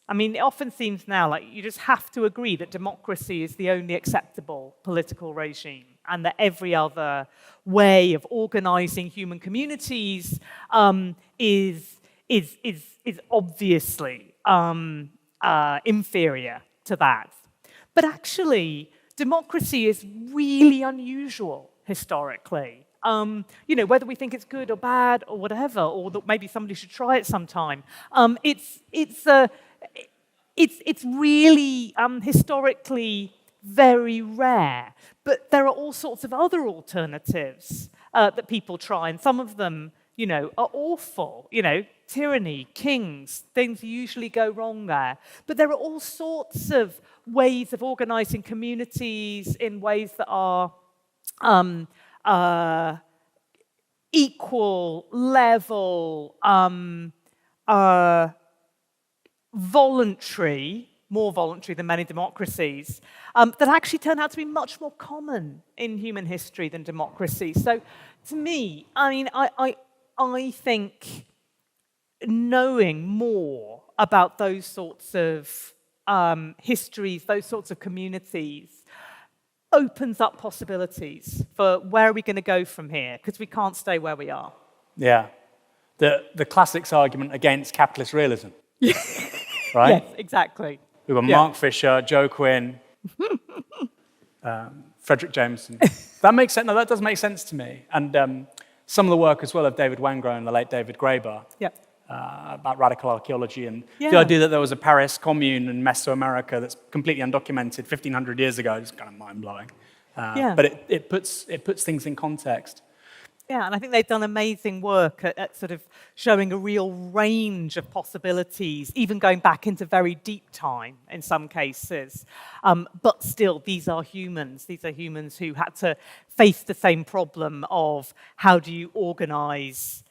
I mean, it often seems now like you just have to agree that democracy is the only acceptable political regime, and that every other way of organizing human communities is obviously inferior to that. But actually, democracy is really unusual historically. Whether we think it's good or bad or whatever, or that maybe somebody should try it sometime, it's really historically very rare. But there are all sorts of other alternatives that people try, and some of them, are awful. Tyranny, kings, things usually go wrong there. But there are all sorts of ways of organizing communities in ways that are equal, level, voluntary, more voluntary than many democracies, that actually turn out to be much more common in human history than democracy. So to me, I mean, I think knowing more about those sorts of histories, those sorts of communities, opens up possibilities for where are we going to go from here, because we can't stay where we are. Yeah. The classics argument against capitalist realism. Right? Yes, exactly. We were Mark Fisher, Joe Quinn, Frederick Jameson. That makes sense. No, that does make sense to me. And some of the work as well of David Wangro and the late David Graeber about radical archaeology and the idea that there was a Paris commune in Mesoamerica that's completely undocumented 1,500 years ago is kind of mind-blowing. But it puts things in context. Yeah, and I think they've done amazing work at sort of showing a real range of possibilities, even going back into very deep time in some cases. But still, these are humans. These are humans who had to face the same problem of how do you organize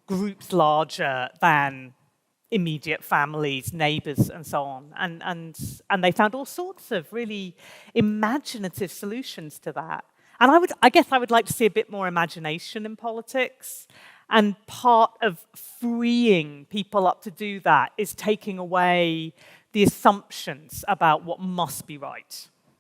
groups larger than immediate families, neighbors, and so on. And they found all sorts of really imaginative solutions to that. And I guess I would like to see a bit more imagination in politics. And part of freeing people up to do that is taking away the assumptions about what must be right.